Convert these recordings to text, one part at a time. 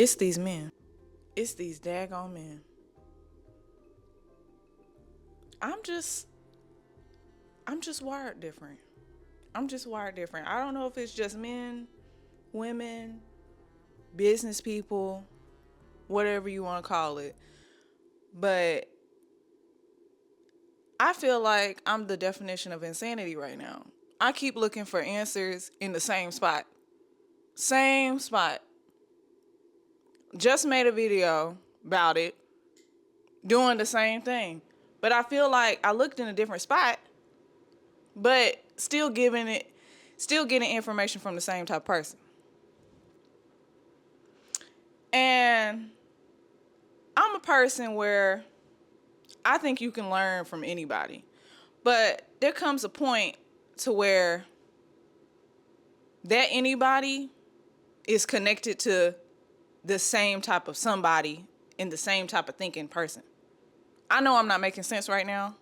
It's these men. It's these daggone men. I'm just I'm just wired different. I'm just wired different. I don't know if it's just men, women, business people, whatever you want to call it. But I feel like I'm the definition of insanity right now. I keep looking for answers in the same spot. Same spot. Just made a video about it, doing the same thing. But I feel like I looked in a different spot, but still getting information from the same type of person. And I'm a person where I think you can learn from anybody. But there comes a point to where that anybody is connected to the same type of somebody and the same type of thinking person. I know I'm not making sense right now,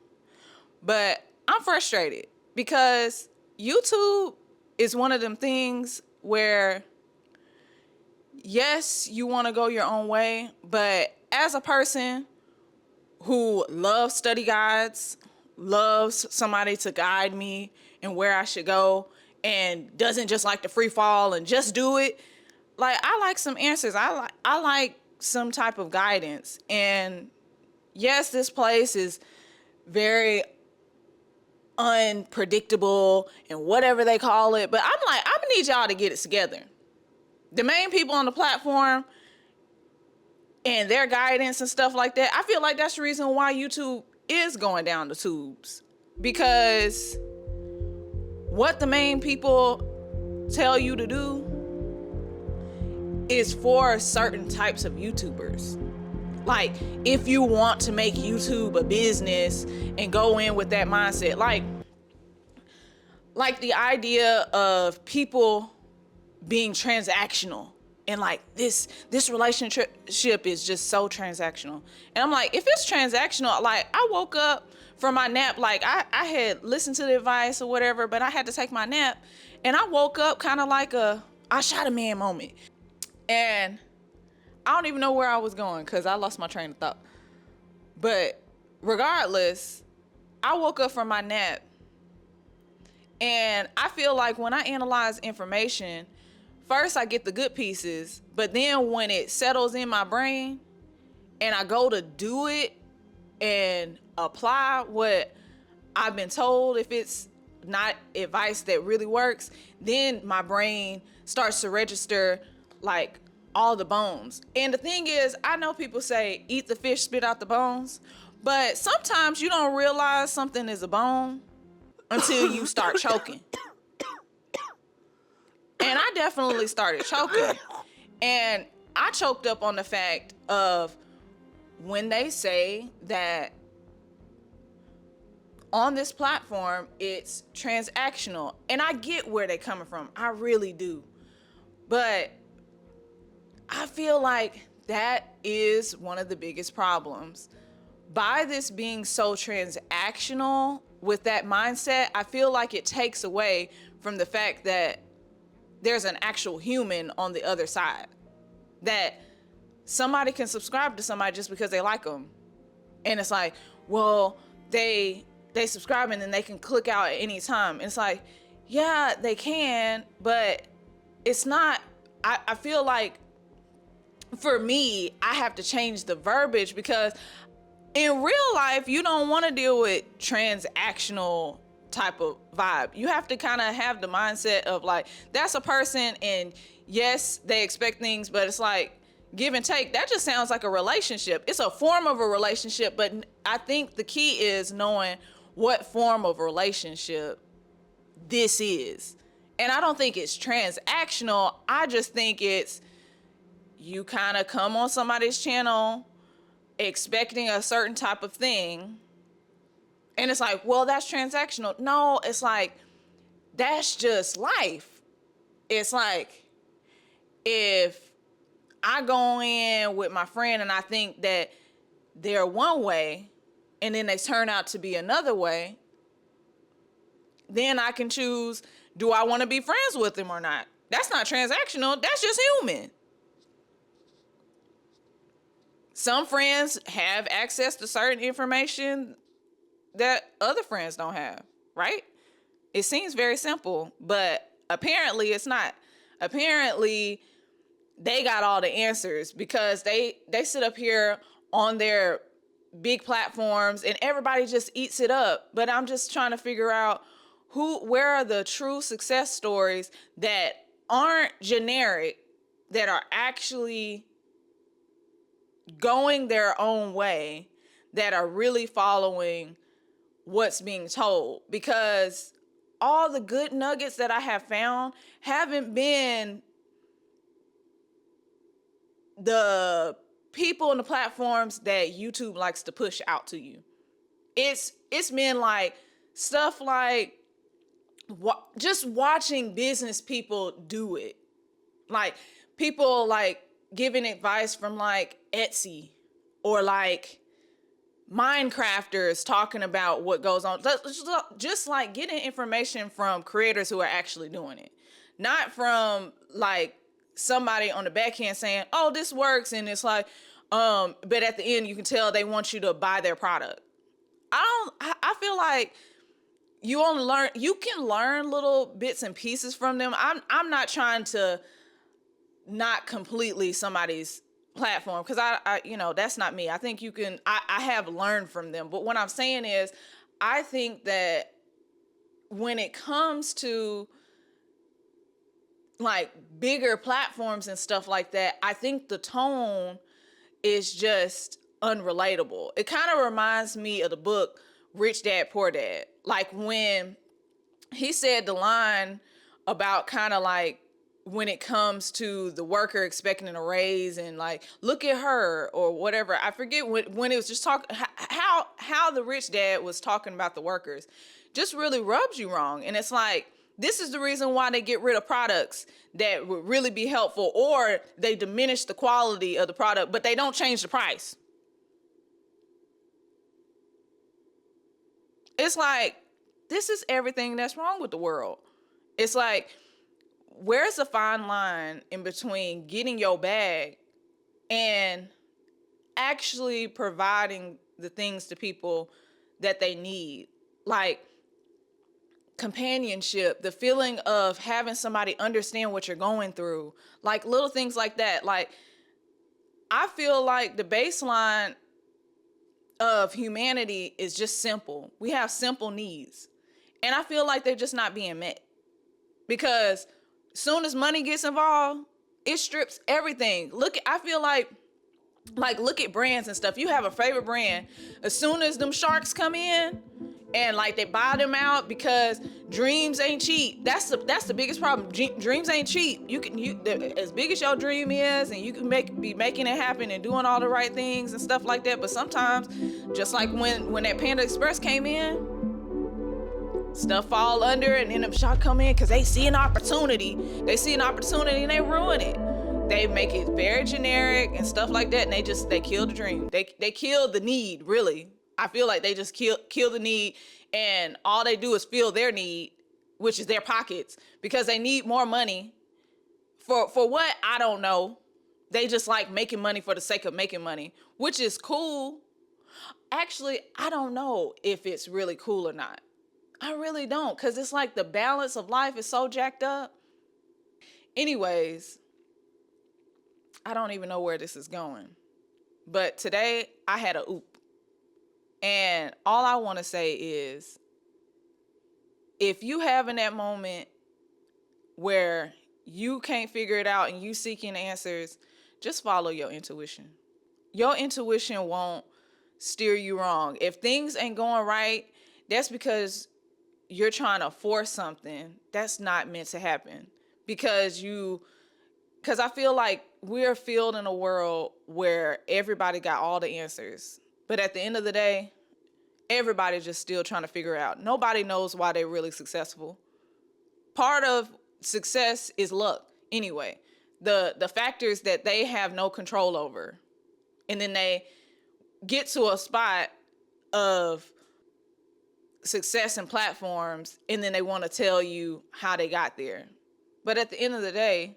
but I'm frustrated because YouTube is one of them things where, yes, you want to go your own way, but as a person who loves study guides, loves somebody to guide me and where I should go, and doesn't just like to free fall and just do it, like I like some answers. I like some type of guidance. And yes, this place is very unpredictable and whatever they call it, but I'm like, I'm gonna need y'all to get it together. The main people on the platform and their guidance and stuff like that, I feel like that's the reason why YouTube is going down the tubes. Because what the main people tell you to do is for certain types of YouTubers. Like, if you want to make YouTube a business and go in with that mindset, like the idea of people being transactional, and like this relationship is just so transactional. And I'm like, if it's transactional, like I woke up from my nap, like I had listened to the advice or whatever, but I had to take my nap, and I woke up kind of like I shot a man moment. And I don't even know where I was going because I lost my train of thought. But regardless, I woke up from my nap, and I feel like when I analyze information, first I get the good pieces, but then when it settles in my brain and I go to do it and apply what I've been told, if it's not advice that really works, then my brain starts to register like all the bones. And the thing is, I know people say eat the fish, spit out the bones, but sometimes you don't realize something is a bone until you start choking. And I definitely started choking. And I choked up on the fact of when they say that on this platform, it's transactional. And I get where they're coming from. I really do. But I feel like that is one of the biggest problems. By this being so transactional with that mindset, I feel like it takes away from the fact that there's an actual human on the other side. That somebody can subscribe to somebody just because they like them. And it's like, well, they subscribe and then they can click out at any time. And it's like, yeah, they can, but it's not, I feel like for me, I have to change the verbiage because in real life, you don't want to deal with transactional type of vibe. You have to kind of have the mindset of like, that's a person, and yes, they expect things, but it's like give and take. That just sounds like a relationship. It's a form of a relationship, but I think the key is knowing what form of relationship this is. And I don't think it's transactional. I just think it's you kind of come on somebody's channel expecting a certain type of thing, and it's like, well, that's transactional. No, it's like, that's just life. It's like, if I go in with my friend and I think that they're one way and then they turn out to be another way, then I can choose, do I want to be friends with them or not? That's not transactional. That's just human. Some friends have access to certain information that other friends don't have, right? It seems very simple, but apparently it's not. Apparently they got all the answers because they sit up here on their big platforms and everybody just eats it up. But I'm just trying to figure out where are the true success stories that aren't generic, that are actually going their own way, that are really following what's being told. Because all the good nuggets that I have found haven't been the people on the platforms that YouTube likes to push out to you. It's been like stuff like just watching business people do it. Like people like giving advice from like Etsy or like Minecrafters talking about what goes on. Just like getting information from creators who are actually doing it. Not from like somebody on the back end saying, oh, this works. And it's like, but at the end you can tell they want you to buy their product. I feel like you can learn little bits and pieces from them. I'm not trying to not completely somebody's platform because I that's not me. I think you can I have learned from them, but what I'm saying is I think that when it comes to like bigger platforms and stuff like that, I think the tone is just unrelatable. It kind of reminds me of the book Rich Dad Poor Dad. Like when he said the line about kind of like when it comes to the worker expecting a raise and like look at her or whatever. I forget when it was just talking how the rich dad was talking about the workers just really rubs you wrong. And it's like this is the reason why they get rid of products that would really be helpful, or they diminish the quality of the product, but they don't change the price. It's like, this is everything that's wrong with the world. It's like, where's the fine line in between getting your bag and actually providing the things to people that they need? Like companionship, the feeling of having somebody understand what you're going through, like little things like that. Like, I feel like the baseline of humanity is just simple. We have simple needs. And I feel like they're just not being met. Because soon as money gets involved, it strips everything. I feel like look at brands and stuff. You have a favorite brand. As soon as them sharks come in and like they buy them out because dreams ain't cheap. That's the biggest problem. Dreams ain't cheap. As big as your dream is, and you can be making it happen and doing all the right things and stuff like that. But sometimes, just like when that Panda Express came in, stuff fall under and then them sharks come in because they see an opportunity. They see an opportunity and they ruin it. They make it very generic and stuff like that, and they kill the dream. They kill the need, really. I feel like they just kill the need, and all they do is fill their need, which is their pockets, because they need more money. For what? I don't know. They just like making money for the sake of making money, which is cool. Actually, I don't know if it's really cool or not. I really don't, because it's like the balance of life is so jacked up. Anyways, I don't even know where this is going. But today I had a oop. And all I want to say is, if you having that moment where you can't figure it out and you seeking answers, just follow your intuition. Your intuition won't steer you wrong. If things ain't going right, that's because you're trying to force something that's not meant to happen. Because I feel like we're filled in a world where everybody got all the answers. But at the end of the day, everybody's just still trying to figure it out. Nobody knows why they're really successful. Part of success is luck anyway. The factors that they have no control over. And then they get to a spot of success and platforms, and then they want to tell you how they got there. But at the end of the day,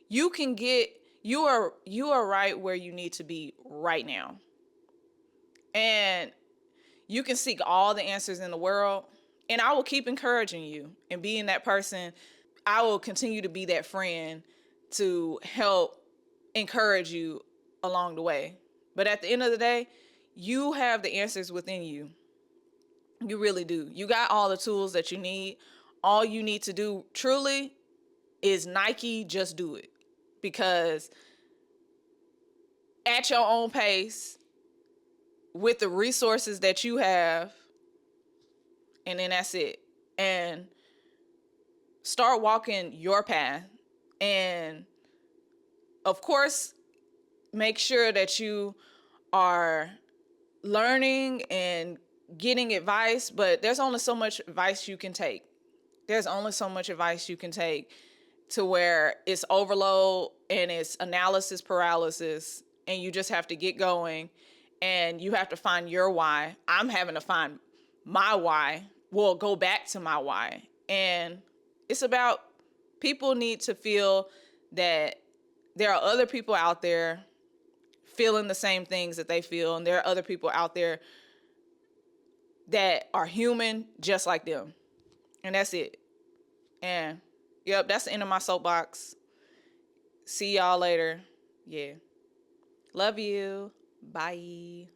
you can get you are right where you need to be right now. And you can seek all the answers in the world, and I will keep encouraging you and being that person. I will continue to be that friend to help encourage you along the way. But at the end of the day, you have the answers within you. You really do. You got all the tools that you need. All you need to do truly is Nike, just do it. Because at your own pace, with the resources that you have, and then that's it. And start walking your path. And of course, make sure that you are learning and getting advice, but there's only so much advice you can take. There's only so much advice you can take to where it's overload and it's analysis paralysis, and you just have to get going and you have to find your why. I'm having to find my why. Well, go back to my why. And it's about, people need to feel that there are other people out there feeling the same things that they feel, and there are other people out there that are human just like them. And that's it. And yep, that's the end of my soapbox. See y'all later. Yeah. Love you. Bye.